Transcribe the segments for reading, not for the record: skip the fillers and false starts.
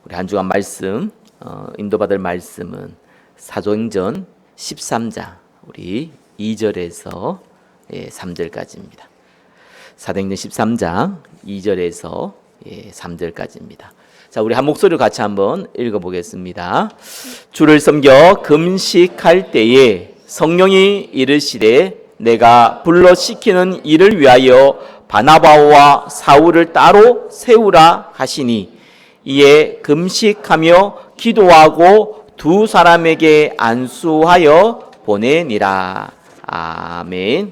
우리 한 주간 말씀 인도받을 말씀은 사도행전 13장 우리 2절에서 3절까지입니다. 사도행전 13장 2절에서 3절까지입니다. 자, 우리 한 목소리로 같이 한번 읽어보겠습니다. 주를 섬겨 금식할 때에 성령이 이르시되 내가 불러 시키는 일을 위하여 바나바와 사울을 따로 세우라 하시니 이에 금식하며 기도하고 두 사람에게 안수하여 보내니라. 아멘.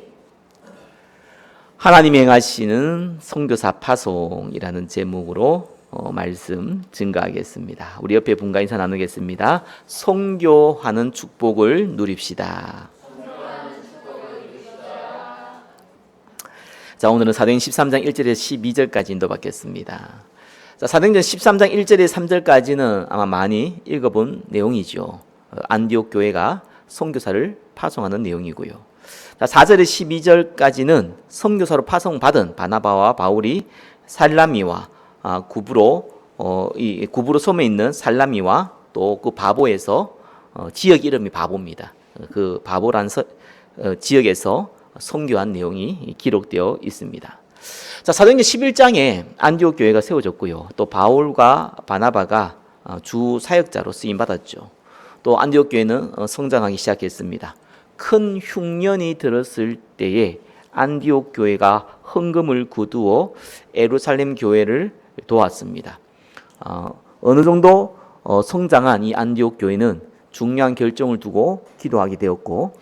하나님이 행하시는 선교사 파송이라는 제목으로 말씀 증거하겠습니다. 우리 옆에 분과 인사 나누겠습니다. 선교하는 축복을 누립시다. 자, 오늘은 사도행전 13장 1절에서 12절까지 인도받겠습니다. 자, 사도행전 13장 1절에서 3절까지는 아마 많이 읽어본 내용이죠. 안디옥 교회가 선교사를 파송하는 내용이고요. 자, 4절에서 12절까지는 선교사로 파송받은 바나바와 바울이 살라미와 구브로 섬에 있는 살라미와 또 그 바보에서 지역 이름이 바보입니다. 그 바보란 지역에서 선교한 내용이 기록되어 있습니다. 자, 사도행전 11장에 안디옥 교회가 세워졌고요. 또 바울과 바나바가 주 사역자로 쓰임 받았죠. 또 안디옥 교회는 성장하기 시작했습니다. 큰 흉년이 들었을 때에 안디옥 교회가 헌금을 거두어 예루살렘 교회를 도왔습니다. 어느 정도 성장한 이 안디옥 교회는 중요한 결정을 두고 기도하게 되었고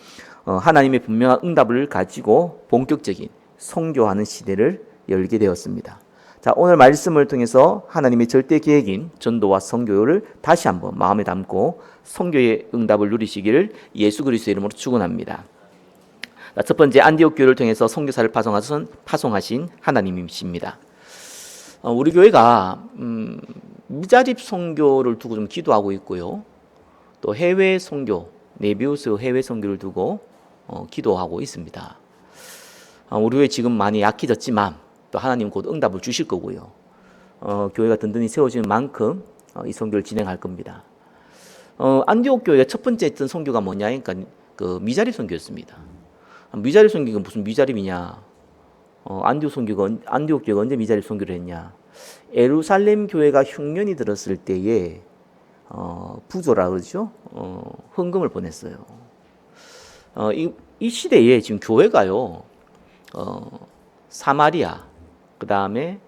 하나님의 분명한 응답을 가지고 본격적인 선교하는 시대를 열게 되었습니다. 자, 오늘 말씀을 통해서 하나님의 절대 계획인 전도와 선교를 다시 한번 마음에 담고 선교의 응답을 누리시기를 예수 그리스도의 이름으로 축원합니다. 첫 번째, 안디옥 교회를 통해서 선교사를 파송하신 하나님이십니다. 우리 교회가 미자립 선교를 두고 좀 기도하고 있고요. 또 해외 선교, 네비우스 해외 선교를 두고 기도하고 있습니다. 우리 교회 지금 많이 약해졌지만 또 하나님 곧 응답을 주실 거고요. 교회가 든든히 세워지는 만큼 이 선교를 진행할 겁니다. 안디옥 교회가 첫 번째 했던 선교가 뭐냐니까 그 미자립 선교였습니다. 미자립 선교가 무슨 미자립이냐? 안디옥 교회가 언제 미자립 선교를 했냐? 예루살렘 교회가 흉년이 들었을 때에 부조라 그러죠. 헌금을 보냈어요. 이 시대에 지금 교회가요. 사마리아, 그 다음에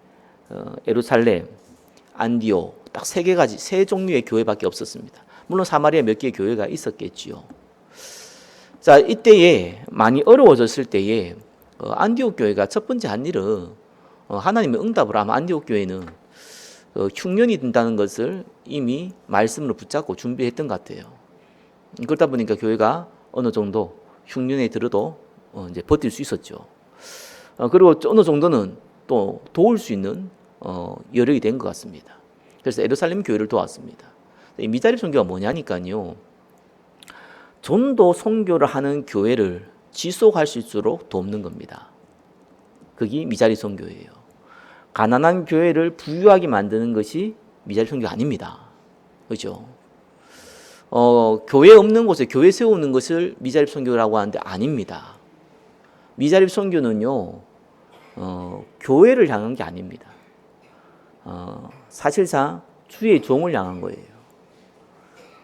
예루살렘, 안디옥 딱 세 종류의 교회밖에 없었습니다. 물론 사마리아 몇 개의 교회가 있었겠지요. 자, 이때에 많이 어려워졌을 때에 안디옥 교회가 첫 번째 한 일은 하나님의 응답을 하면 안디옥 교회는 흉년이 든다는 것을 이미 말씀으로 붙잡고 준비했던 것 같아요. 그러다 보니까 교회가 어느 정도 흉년에 들어도 이제 버틸 수 있었죠. 그리고 어느 정도는 또 도울 수 있는 여력이 된 것 같습니다. 그래서 예루살렘 교회를 도왔습니다. 이 미자립 선교가 뭐냐니까요. 전도 선교를 하는 교회를 지속할 수 있도록 돕는 겁니다. 그게 미자립 선교예요. 가난한 교회를 부유하게 만드는 것이 미자립 선교가 아닙니다. 그렇죠? 교회 없는 곳에 교회 세우는 것을 미자립 선교라고 하는데 아닙니다. 미자립 선교는요, 교회를 향한 게 아닙니다. 사실상 주의 종을 향한 거예요.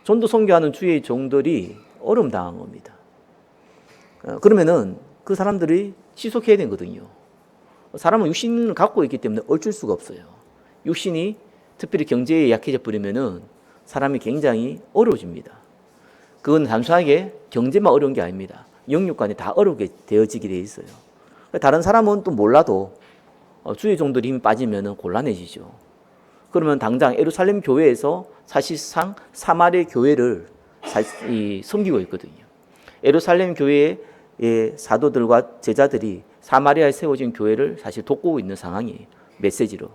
전도 선교하는 주의 종들이 어려움 당한 겁니다. 그러면은 그 사람들이 지속해야 되거든요. 사람은 육신을 갖고 있기 때문에 어쩔 수가 없어요. 육신이 특별히 경제에 약해져 버리면은 사람이 굉장히 어려워집니다. 그건 단순하게 경제만 어려운 게 아닙니다. 영육간에 다 어렵게 되어지게 돼 있어요. 다른 사람은 또 몰라도 주의 종들이 힘이 빠지면 곤란해지죠. 그러면 당장 예루살렘 교회에서 사실상 사마리아 교회를 섬기고 있거든요. 예루살렘 교회의 사도들과 제자들이 사마리아에 세워진 교회를 사실 돕고 있는 상황이에요. 메시지로.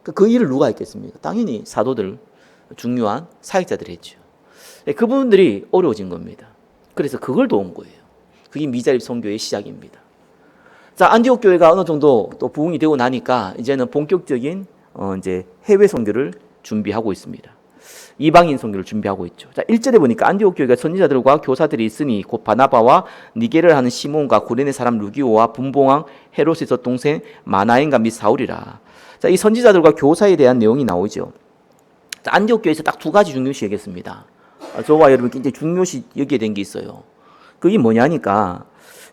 그 일을 누가 했겠습니까? 당연히 사도들, 중요한 사역자들이 했죠. 그분들이 어려워진 겁니다. 그래서 그걸 도운 거예요. 그게 미자립 선교의 시작입니다. 자, 안디옥 교회가 어느 정도 또 부흥이 되고 나니까 이제는 본격적인 이제 해외 선교를 준비하고 있습니다. 이방인 선교를 준비하고 있죠. 자, 1절에 보니까 안디옥 교회가 선지자들과 교사들이 있으니 곧 바나바와 니게를 하는 시몬과 구레네 사람 루기오와 분봉왕 헤롯의 동생 마나엔과 및 사울이라. 자, 이 선지자들과 교사에 대한 내용이 나오죠. 자, 안디옥 교회에서 딱 두 가지 중요시 여겼습니다. 저와 여러분 굉장히 중요시 여기게 된 게 있어요. 그게 뭐냐니까,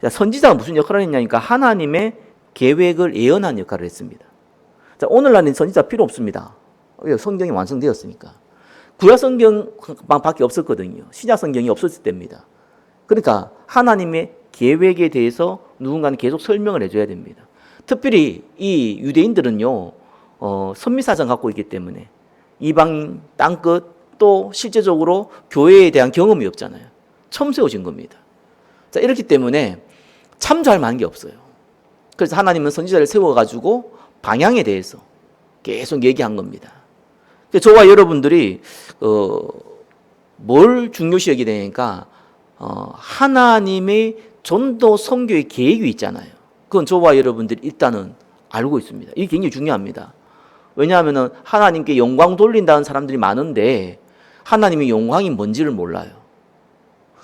자, 선지자가 무슨 역할을 했냐니까 하나님의 계획을 예언하는 역할을 했습니다. 자, 오늘날은 선지자 필요 없습니다. 성경이 완성되었으니까. 구약 성경밖에 없었거든요. 신약 성경이 없었을 때입니다. 그러니까 하나님의 계획에 대해서 누군가는 계속 설명을 해줘야 됩니다. 특별히 이 유대인들은요, 선미사상 갖고 있기 때문에 이방인 땅끝 또 실제적으로 교회에 대한 경험이 없잖아요. 처음 세워진 겁니다. 자, 이렇기 때문에 참조할 만한 게 없어요. 그래서 하나님은 선지자를 세워가지고 방향에 대해서 계속 얘기한 겁니다. 저와 여러분들이 뭘 중요시 여기게 되니까 하나님의 전도 선교의 계획이 있잖아요. 그건 저와 여러분들이 일단은 알고 있습니다. 이게 굉장히 중요합니다. 왜냐하면 하나님께 영광 돌린다는 사람들이 많은데 하나님의 영광이 뭔지를 몰라요.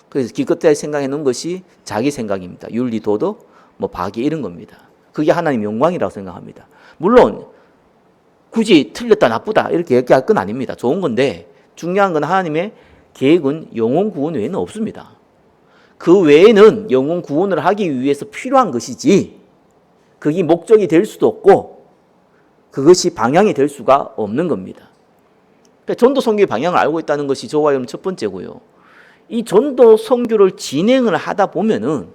그래서 기껏해 생각해 놓은 것이 자기 생각입니다. 윤리, 도덕, 박이 이런 겁니다. 그게 하나님의 영광이라고 생각합니다. 물론 굳이 틀렸다 나쁘다 이렇게 얘기할 건 아닙니다. 좋은 건데 중요한 건 하나님의 계획은 영혼 구원 외에는 없습니다. 그 외에는 영혼 구원을 하기 위해서 필요한 것이지 그게 목적이 될 수도 없고 그것이 방향이 될 수가 없는 겁니다. 그러니까 전도 선교의 방향을 알고 있다는 것이 저와 여러분 첫 번째고요. 이 전도 선교를 진행을 하다 보면은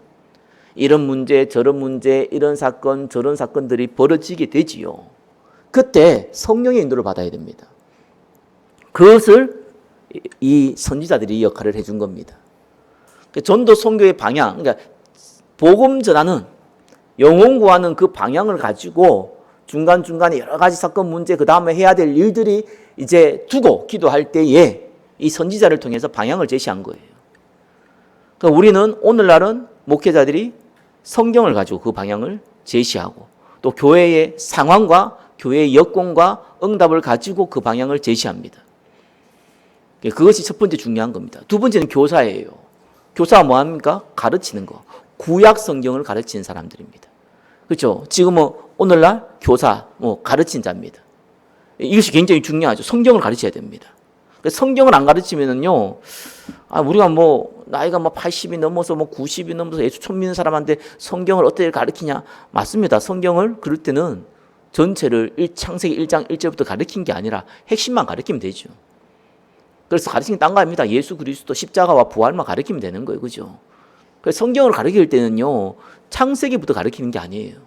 이런 문제 저런 문제 이런 사건 저런 사건들이 벌어지게 되지요. 그때 성령의 인도를 받아야 됩니다. 그것을 이 선지자들이 역할을 해준 겁니다. 전도 선교의 방향, 그러니까 복음 전하는 영혼 구하는 그 방향을 가지고 중간중간에 여러 가지 사건 문제 그 다음에 해야 될 일들이 이제 두고 기도할 때에 이 선지자를 통해서 방향을 제시한 거예요. 그러니까 우리는 오늘날은 목회자들이 성경을 가지고 그 방향을 제시하고 또 교회의 상황과 교회의 여건과 응답을 가지고 그 방향을 제시합니다. 그것이 첫 번째 중요한 겁니다. 두 번째는 교사예요. 교사가 뭐합니까? 가르치는 거. 구약 성경을 가르치는 사람들입니다. 그렇죠? 지금은 오늘날 교사, 가르친 자입니다. 이것이 굉장히 중요하죠. 성경을 가르쳐야 됩니다. 성경을 안 가르치면은요, 우리가 나이가 80이 넘어서 90이 넘어서 예수 처음 믿는 사람한테 성경을 어떻게 가르치냐? 맞습니다. 성경을 그럴 때는 전체를 창세기 1장 1절부터 가르친 게 아니라 핵심만 가르치면 되죠. 그래서 가르치는 딴 거 아닙니다. 예수 그리스도 십자가와 부활만 가르치면 되는 거예요. 그죠? 그래서 성경을 가르칠 때는요, 창세기부터 가르치는 게 아니에요.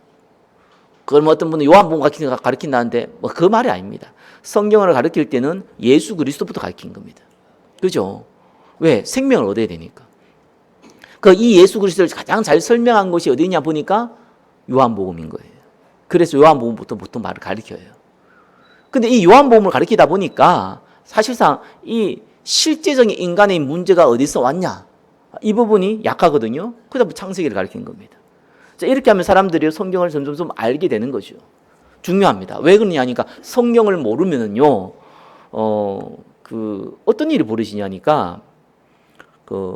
그걸 어떤 분은 요한복음 가르친다는데 그 말이 아닙니다. 성경을 가르칠 때는 예수 그리스도부터 가르친 겁니다. 그죠? 왜? 생명을 얻어야 되니까. 이 예수 그리스도를 가장 잘 설명한 것이 어디냐 보니까 요한복음인 거예요. 그래서 요한복음부터 보통 말을 가르쳐요. 근데 이 요한복음을 가르치다 보니까 사실상 이 실제적인 인간의 문제가 어디서 왔냐? 이 부분이 약하거든요. 그래서 창세기를 가르친 겁니다. 자, 이렇게 하면 사람들이 성경을 점점 알게 되는 거죠. 중요합니다. 왜 그러냐니까 성경을 모르면은요, 어떤 일이 벌어지냐니까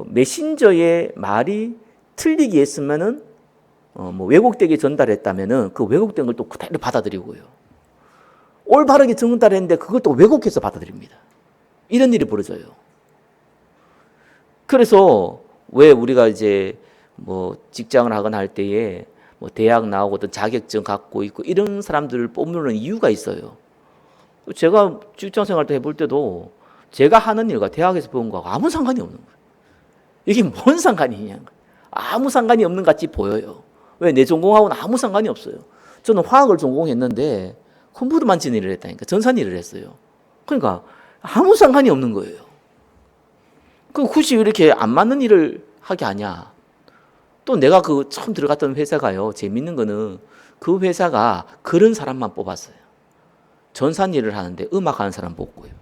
메신저의 말이 틀리게 했으면은 왜곡되게 전달했다면은 그 왜곡된 걸 또 그대로 받아들이고요. 올바르게 전달했는데 그걸 또 왜곡해서 받아들입니다. 이런 일이 벌어져요. 그래서 왜 우리가 이제 직장을 하거나 할 때에 대학 나오고 어떤 자격증 갖고 있고 이런 사람들을 뽑는 이유가 있어요. 제가 직장 생활 때 해볼 때도 제가 하는 일과 대학에서 배운 거하고 아무 상관이 없는 거예요. 이게 뭔 상관이 있냐. 아무 상관이 없는 것 같이 보여요. 왜? 내 전공하고는 아무 상관이 없어요. 저는 화학을 전공했는데 컴퓨터 만지는 일을 했다니까. 전산 일을 했어요. 그러니까 아무 상관이 없는 거예요. 굳이 이렇게 안 맞는 일을 하게 하냐. 또 내가 처음 들어갔던 회사가요. 재밌는 거는 그 회사가 그런 사람만 뽑았어요. 전산 일을 하는데 음악하는 사람 뽑고요.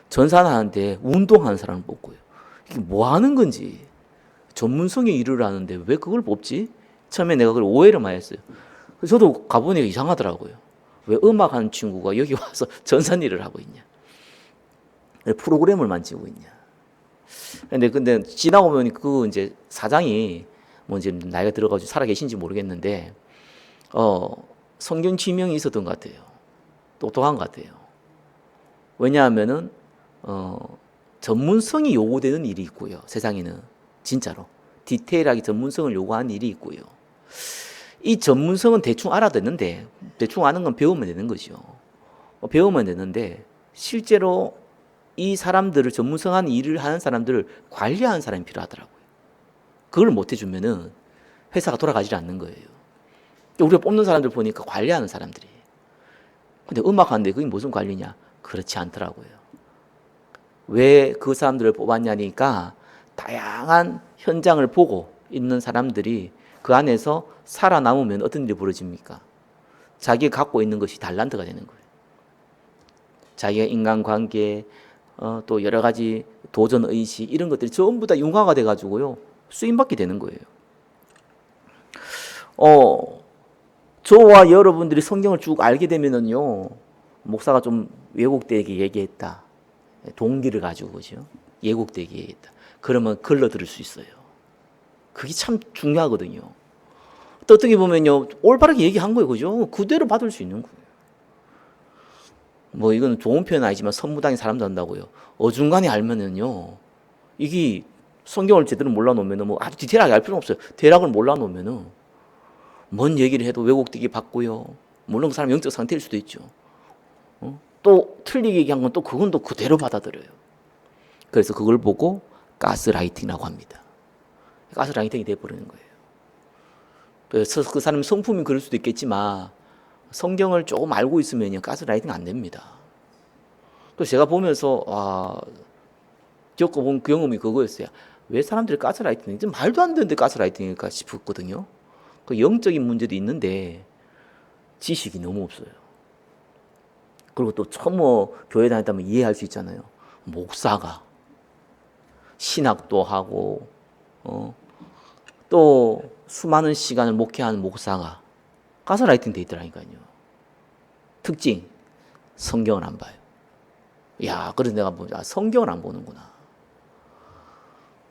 전산하는데 운동하는 사람 뽑고요. 이게 뭐 하는 건지. 전문성의 일을 하는데 왜 그걸 뽑지? 처음에 내가 그걸 오해를 많이 했어요. 그래서 저도 가보니까 이상하더라고요. 왜 음악하는 친구가 여기 와서 전산 일을 하고 있냐. 왜 프로그램을 만지고 있냐. 근데 지나고 보면 그 이제 사장이 뭐 이제 나이가 들어가지고 살아 계신지 모르겠는데 성경 지명이 있었던 것 같아요. 똑똑한 것 같아요. 왜냐하면은 전문성이 요구되는 일이 있고요. 세상에는 진짜로 디테일하게 전문성을 요구하는 일이 있고요. 이 전문성은 대충 알아듣는데 대충 아는 건 배우면 되는 거죠. 배우면 되는데 실제로 이 사람들을 전문성한 일을 하는 사람들을 관리하는 사람이 필요하더라고요. 그걸 못 해주면은 회사가 돌아가지 않는 거예요. 우리가 뽑는 사람들 보니까 관리하는 사람들이. 근데 음악하는데 그게 무슨 관리냐? 그렇지 않더라고요. 왜 그 사람들을 뽑았냐니까 다양한 현장을 보고 있는 사람들이 그 안에서 살아남으면 어떤 일이 벌어집니까? 자기가 갖고 있는 것이 달란트가 되는 거예요. 자기가 인간관계, 또 여러 가지 도전의식 이런 것들이 전부 다 융화가 돼가지고요. 쓰임받게 되는 거예요. 저와 여러분들이 성경을 쭉 알게 되면은요, 목사가 좀 왜곡되게 얘기했다. 동기를 가지고 그죠? 왜곡되게 얘기했다. 그러면 걸러 들을 수 있어요. 그게 참 중요하거든요. 또 어떻게 보면요, 올바르게 얘기한 거예요, 그죠? 그대로 받을 수 있는 거예요. 뭐 이건 좋은 표현은 아니지만 선무당에 사람도 한다고요. 어중간히 알면은요, 이게 성경을 제대로 몰라놓으면은 뭐 아주 디테일하게 알 필요는 없어요. 대략을 몰라놓으면은 뭔 얘기를 해도 왜곡되게 받고요. 물론 그 사람 영적 상태일 수도 있죠. 또 틀리게 얘기한 건 또 그건 또 그대로 받아들여요. 그래서 그걸 보고 가스라이팅이라고 합니다. 가스라이팅이 돼버리는 거예요. 그래서 그 사람의 성품이 그럴 수도 있겠지만 성경을 조금 알고 있으면 가스라이팅 안 됩니다. 그래서 제가 보면서 겪어본 경험이 그거였어요. 왜 사람들이 가스라이팅, 말도 안 되는데 가스라이팅일까 싶었거든요. 그 영적인 문제도 있는데 지식이 너무 없어요. 그리고 또 처음 교회 다녔다면 이해할 수 있잖아요. 목사가 신학도 하고 또 수많은 시간을 목회하는 목사가 가스라이팅 돼 있더라니까요. 특징, 성경을 안 봐요. 그래서 내가 성경을 안 보는구나.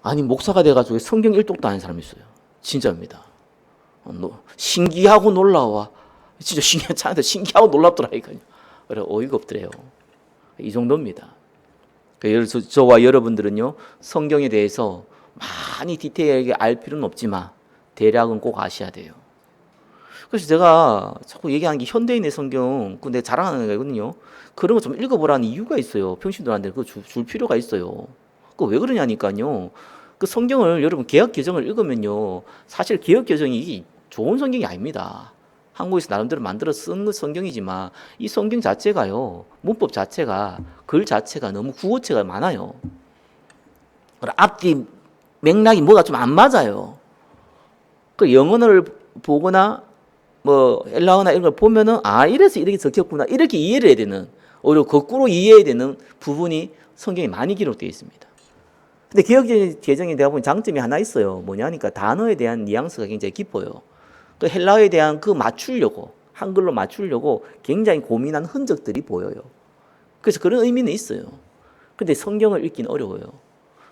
아니 목사가 돼가지고 성경 일독도 아닌 사람이 있어요. 진짜입니다. 신기하고 놀라워. 진짜 신기하고 놀랍더라니까요. 그래 어이가 없더래요. 이 정도입니다. 그래서 저와 여러분들은요, 성경에 대해서 많이 디테일하게 알 필요는 없지만 대략은 꼭 아셔야 돼요. 그래서 제가 자꾸 얘기하는 게 현대인의 성경, 내가 자랑하는 거거든요. 그런 거 좀 읽어보라는 이유가 있어요. 평신도한테 그거 줄 필요가 있어요. 그거 왜 그러냐니까요. 그 성경을 여러분 개역개정을 읽으면요, 사실 개역개정이 좋은 성경이 아닙니다. 한국에서 나름대로 만들어 쓴 성경이지만 이 성경 자체가요, 문법 자체가, 글 자체가 너무 구어체가 많아요. 앞뒤 맥락이 뭐가 좀 안 맞아요. 그 영어를 보거나 뭐 헬라어나 이런 걸 보면은 이래서 이렇게 적혔구나 이렇게 이해를 해야 되는, 오히려 거꾸로 이해해야 되는 부분이 성경에 많이 기록되어 있습니다. 근데 개역개정에 대해 보면 장점이 하나 있어요. 뭐냐니까 단어에 대한 뉘앙스가 굉장히 깊어요. 또 헬라어에 대한 그 맞추려고, 한글로 맞추려고 굉장히 고민한 흔적들이 보여요. 그래서 그런 의미는 있어요. 근데 성경을 읽기는 어려워요.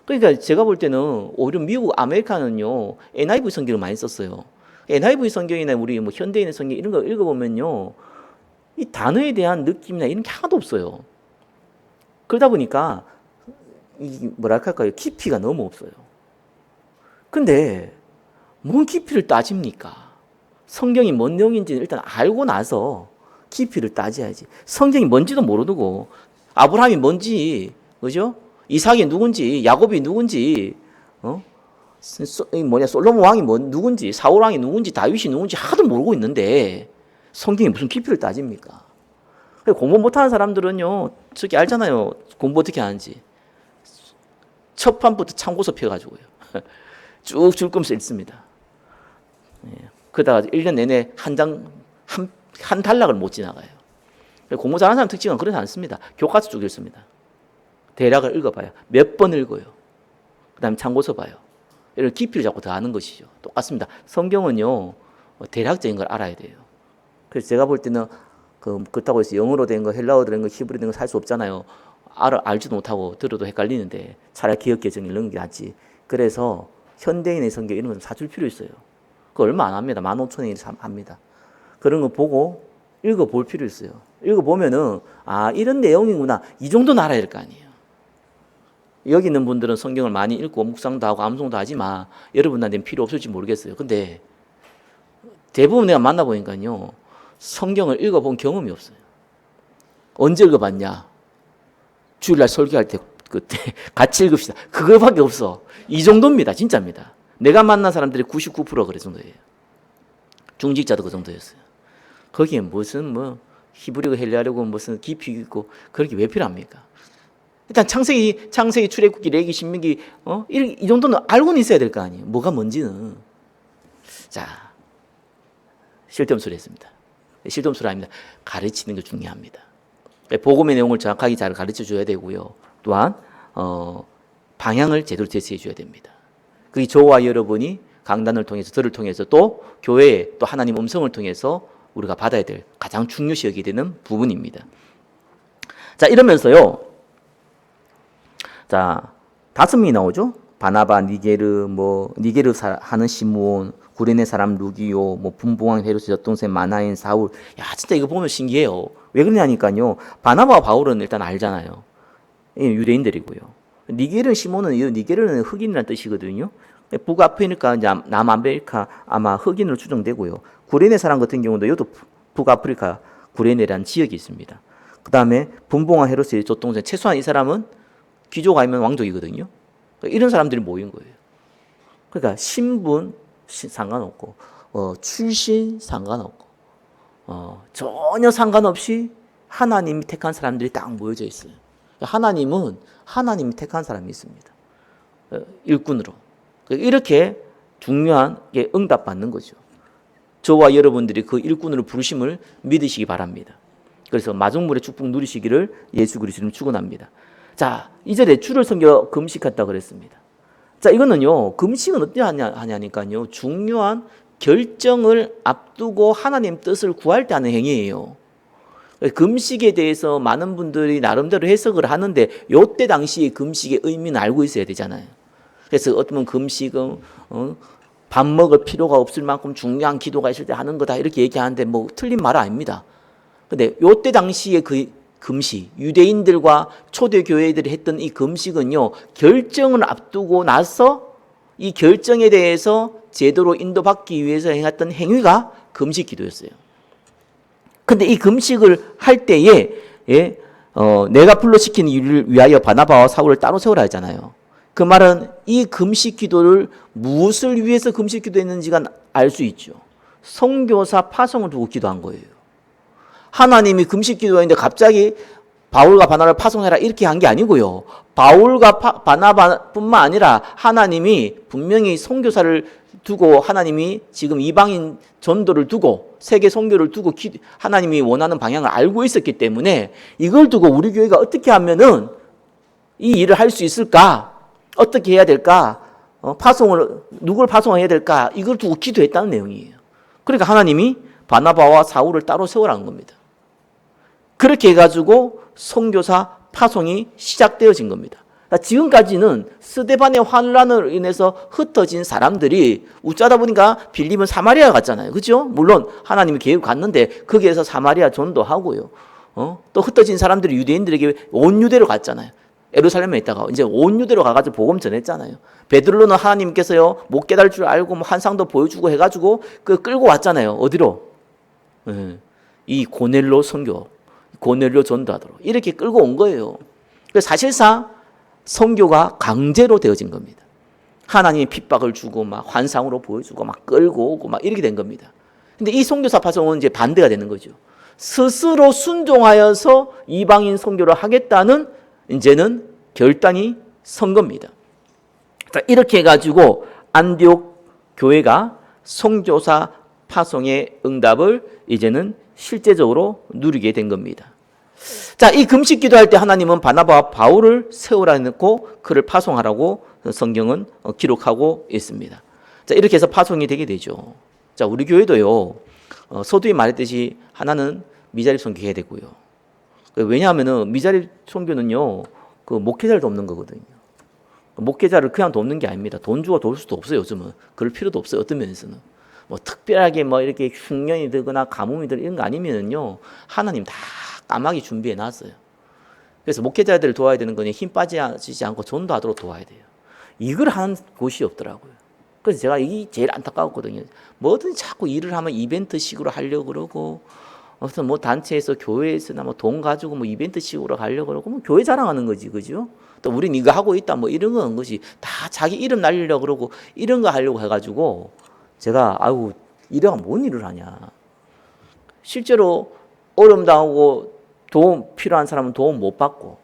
그러니까 제가 볼 때는 오히려 미국, 아메리카는요, NIV 성경을 많이 썼어요. NIV 성경이나 우리 뭐 현대인의 성경 이런 거 읽어보면요, 이 단어에 대한 느낌이나 이런 게 하나도 없어요. 그러다 보니까 이 뭐랄까요, 깊이가 너무 없어요. 근데 뭔 깊이를 따집니까? 성경이 뭔 내용인지는 일단 알고 나서 깊이를 따져야지. 성경이 뭔지도 모르고 아브라함이 뭔지, 그죠? 이삭이 누군지, 야곱이 누군지, 솔로몬 왕이 누군지, 사울 왕이 누군지, 다윗이 누군지 하나도 모르고 있는데 성경이 무슨 깊이를 따집니까? 공부 못하는 사람들은요, 저기 알잖아요. 공부 어떻게 하는지. 첫 판부터 참고서 펴가지고요. 쭉 줄거면서 읽습니다. 그러다가 1년 내내 한 단락을 못 지나가요. 공부 잘하는 사람 특징은 그렇지 않습니다. 교과서 쭉 읽습니다. 대략을 읽어봐요. 몇 번 읽어요. 그 다음에 참고서 봐요. 이런 깊이를 자꾸 더 아는 것이죠. 똑같습니다. 성경은요, 대략적인 걸 알아야 돼요. 그래서 제가 볼 때는 그렇다고 해서 영어로 된 거, 헬라어로 된 거, 히브리어 된 거 살 수 없잖아요. 알지도 못하고 들어도 헷갈리는데 차라리 기억개정 읽는 게 낫지. 그래서 현대인의 성경 이런 거 좀 사줄 필요 있어요. 그거 얼마 안 합니다. 15,000원이 합니다. 그런 거 보고 읽어볼 필요 있어요. 읽어보면은 이런 내용이구나. 이 정도는 알아야 될 거 아니에요. 여기 있는 분들은 성경을 많이 읽고 묵상도 하고 암송도 하지만 여러분한테는 필요 없을지 모르겠어요. 근데 대부분 내가 만나보니까요. 성경을 읽어본 경험이 없어요. 언제 읽어봤냐? 주일날 설교할 때 그때 같이 읽읍시다. 그거밖에 없어. 이 정도입니다. 진짜입니다. 내가 만난 사람들이 99%가 그 정도예요. 중직자도 그 정도였어요. 거기에 무슨 히브리어 헬라어고 무슨 깊이 있고 그런 게 왜 필요합니까? 일단 창세기, 출애굽기, 레위기, 신명기 이 정도는 알고는 있어야 될 거 아니에요. 뭐가 뭔지는. 자, 실점수를 했습니다. 실점수를 아닙니다. 가르치는 게 중요합니다. 복음의 내용을 정확하게 잘 가르쳐 줘야 되고요. 또한 방향을 제대로 제시해 줘야 됩니다. 그게 저와 여러분이 강단을 통해서 저를 통해서 또 교회에 또 하나님 음성을 통해서 우리가 받아야 될 가장 중요시 여기게 되는 부분입니다. 자, 이러면서요. 자, 5명이 나오죠. 바나바, 니게르, 니게르 하는 시몬, 구레네 사람 루기오, 분봉왕 헤로스 젖동생 마나인 사울. 야, 진짜 이거 보면 신기해요. 왜 그러냐니까요. 바나바와 바울은 일단 알잖아요. 유대인들이고요. 니게르 시몬은 니게르는 흑인이라는 뜻이거든요. 북아프리카, 남아메리카 아마 흑인으로 추정되고요. 구레네 사람 같은 경우도 이것도 북아프리카 구레네라는 지역이 있습니다. 그 다음에 분봉왕 헤로스의 젖동생, 최소한 이 사람은 귀족 아니면 왕족이거든요. 이런 사람들이 모인 거예요. 그러니까 신분 상관없고 출신 상관없고 전혀 상관없이 하나님이 택한 사람들이 딱 모여져 있어요. 하나님이 택한 사람이 있습니다. 일꾼으로. 이렇게 중요한 게 응답받는 거죠. 저와 여러분들이 그 일꾼으로 부르심을 믿으시기 바랍니다. 그래서 마중물의 축복 누리시기를 예수 그리스도는 축원합니다. 자, 2절에 주를 섬겨 금식했다 그랬습니다. 자, 이거는요, 금식은 어떻게 하냐니까요, 중요한 결정을 앞두고 하나님 뜻을 구할 때 하는 행위예요. 금식에 대해서 많은 분들이 나름대로 해석을 하는데, 요때 당시에 금식의 의미는 알고 있어야 되잖아요. 그래서 어떤 분은 금식은 밥 먹을 필요가 없을 만큼 중요한 기도가 있을 때 하는 거다 이렇게 얘기하는데 틀린 말 아닙니다. 근데 요때 당시에 그 금식, 유대인들과 초대교회들이 했던 이 금식은요, 결정을 앞두고 나서 이 결정에 대해서 제대로 인도받기 위해서 행했던 행위가 금식 기도였어요. 근데 이 금식을 할 때에 내가 불러시킨 일을 위하여 바나바와 사울을 따로 세우라 했잖아요. 그 말은 이 금식 기도를 무엇을 위해서 금식 기도했는지가 알 수 있죠. 선교사 파송을 두고 기도한 거예요. 하나님이 금식 기도했는데 갑자기 바울과 바나바를 파송해라 이렇게 한 게 아니고요. 바울과 바나바뿐만 아니라 하나님이 분명히 선교사를 두고 하나님이 지금 이방인 전도를 두고 세계 선교를 두고 하나님이 원하는 방향을 알고 있었기 때문에 이걸 두고 우리 교회가 어떻게 하면은 이 일을 할 수 있을까? 어떻게 해야 될까? 누굴 파송해야 될까? 이걸 두고 기도했다는 내용이에요. 그러니까 하나님이 바나바와 사울을 따로 세우라는 겁니다. 그렇게 해가지고 선교사 파송이 시작되어진 겁니다. 지금까지는 스데반의 환란으로 인해서 흩어진 사람들이 어쩌다 보니까 빌립은 사마리아 갔잖아요. 그렇죠? 물론 하나님이 계획을 갔는데 거기에서 사마리아 전도하고요. 또 흩어진 사람들이 유대인들에게 온 유대로 갔잖아요. 예루살렘에 있다가 이제 온 유대로 가가지고 복음 전했잖아요. 베드로는 하나님께서요 못 깨달을 줄 알고 환상도 보여주고 해가지고 끌고 왔잖아요. 어디로? 이 고넬로 선교, 고넬로 전도하도록 이렇게 끌고 온 거예요. 그래서 사실상 선교가 강제로 되어진 겁니다. 하나님이 핍박을 주고 막 환상으로 보여주고 막 끌고 오고 막 이렇게 된 겁니다. 근데 이 선교사 파송은 이제 반대가 되는 거죠. 스스로 순종하여서 이방인 선교를 하겠다는 이제는 결단이 선 겁니다. 자, 이렇게 해가지고 안디옥 교회가 선교사 파송의 응답을 이제는 실제적으로 누리게 된 겁니다. 자, 이 금식 기도할 때 하나님은 바나바와 바울을 세우라 해놓고 그를 파송하라고 성경은 기록하고 있습니다. 자, 이렇게 해서 파송이 되게 되죠. 자, 우리 교회도요, 서두에 말했듯이 하나는 미자립 선교해야 되고요. 왜냐하면은 미자립 선교는요, 그 목회자를 돕는 거거든요. 목회자를 그냥 돕는 게 아닙니다. 돈 주고 도울 수도 없어요. 요즘은 그럴 필요도 없어요. 어떤 면에서는 뭐 특별하게 뭐 이렇게 흉년이 들거나 가뭄이 들 이런 거 아니면은요, 하나님 다 까마귀 준비해 놨어요. 그래서 목회자들을 도와야 되는 거니 힘 빠지지 않고 전도하도록 도와야 돼요. 이걸 하는 곳이 없더라고요. 그래서 제가 이게 제일 안타까웠거든요. 뭐든 자꾸 일을 하면 이벤트식으로 하려고 그러고, 무슨 뭐 단체에서 교회에서나 뭐 돈 가지고 뭐 이벤트식으로 가려고 그러고, 뭐 교회 자랑하는 거지, 그죠? 또 우린 이거 하고 있다, 뭐 이런 거 한 것이 다 자기 이름 날리려고 그러고 이런 거 하려고 해가지고 제가 아유 이래가 뭔 일을 하냐. 실제로 어려움 당하고 도움 필요한 사람은 도움 못 받고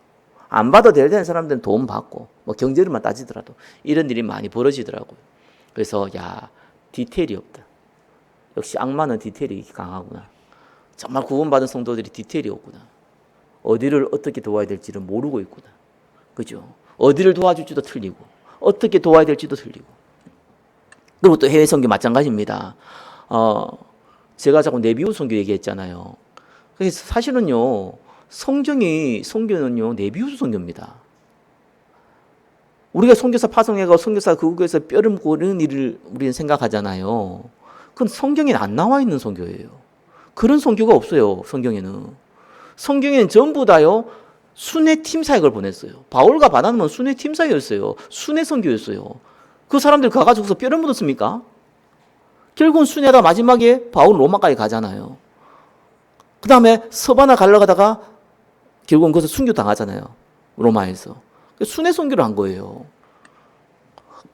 안 받아도 되는 사람들은 도움 받고 뭐 경제를만 따지더라도 이런 일이 많이 벌어지더라고요. 그래서 야 디테일이 없다. 역시 악마는 디테일이 강하구나. 정말 구원받은 성도들이 디테일이 없구나. 어디를 어떻게 도와야 될지를 모르고 있구나. 그죠? 어디를 도와줄지도 틀리고 어떻게 도와야 될지도 틀리고. 그리고 또 해외 선교 마찬가지입니다. 제가 자꾸 네비우 선교 얘기했잖아요. 그래서 사실은요, 선교는요, 네비우 선교입니다. 우리가 선교사 파송해가 선교사 그국에서 뼈를 묻는 일을 우리는 생각하잖아요. 그건 성경에 안 나와 있는 선교예요. 그런 선교가 없어요. 성경에는. 성경에는 전부 다요, 순회 팀 사역을 보냈어요. 바울과 바나바는 순회 팀 사역이었어요. 순회 선교였어요. 그 사람들 가가지고서 뼈를 묻었습니까? 결국은 순회하다 마지막에 바울 로마까지 가잖아요. 그 다음에 서바나 가려가다가 결국은 거기서 순교 당하잖아요. 로마에서. 순회 선교를 한 거예요.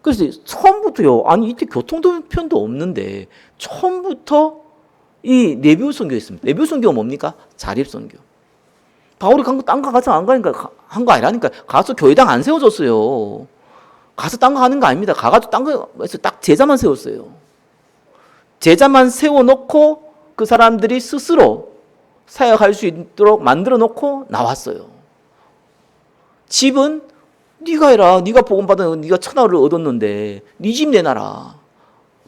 그래서 처음부터요, 아니 이때 교통편도 없는데 처음부터 이 네비우 선교였습니다. 네비우 선교가 뭡니까? 자립 선교. 바울이 딴 거 가서 안 가니까 한 거 아니라니까. 가서 교회당 안 세워줬어요. 가서 딴 거 하는 거 아닙니다. 가가지고 딴 거에서 딱 제자만 세웠어요. 제자만 세워놓고 그 사람들이 스스로 사역할 수 있도록 만들어 놓고 나왔어요. 집은 네가 해라. 네가 복음 받은 네가 천하를 얻었는데 네 집 내놔라.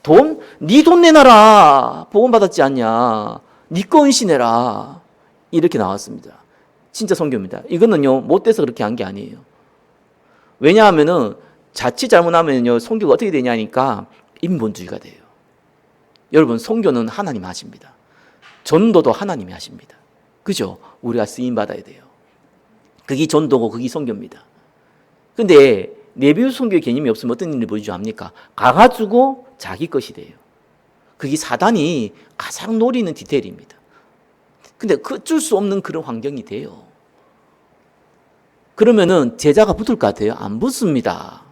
돈? 네 돈 내놔라. 복음 받았지 않냐. 네 거 은신해라. 이렇게 나왔습니다. 진짜 선교입니다. 이거는요 못돼서 그렇게 한 게 아니에요. 왜냐하면은 자칫 잘못하면요 선교가 어떻게 되냐니까 인본주의가 돼요. 여러분 선교는 하나님이 하십니다. 전도도 하나님이 하십니다. 그죠? 우리가 쓰임 받아야 돼요. 그게 전도고 그게 선교입니다. 근데 네비우 선교의 개념이 없으면 어떤 일을 보여주죠 합니까? 가가지고 자기 것이 돼요. 그게 사단이 가장 노리는 디테일입니다. 근데 어쩔 수 없는 그런 환경이 돼요. 그러면은 제자가 붙을 것 같아요? 안 붙습니다.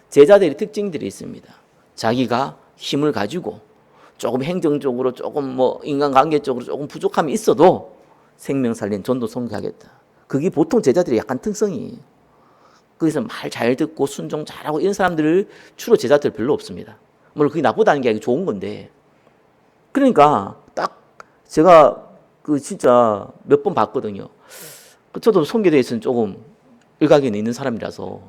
제자들의 특징들이 있습니다. 자기가 힘을 가지고 조금 행정적으로 조금 뭐 인간관계적으로 조금 부족함이 있어도 생명 살린 전도 선교하겠다. 그게 보통 제자들의 약간 특성이에요. 거기서 말 잘 듣고 순종 잘하고 이런 사람들을 주로 제자들 별로 없습니다. 물론 그게 나쁘다는 게 아니고 좋은 건데. 그러니까 딱 제가 그 진짜 몇 번 봤거든요. 저도 선교대에서는 조금 일각에는 있는 사람이라서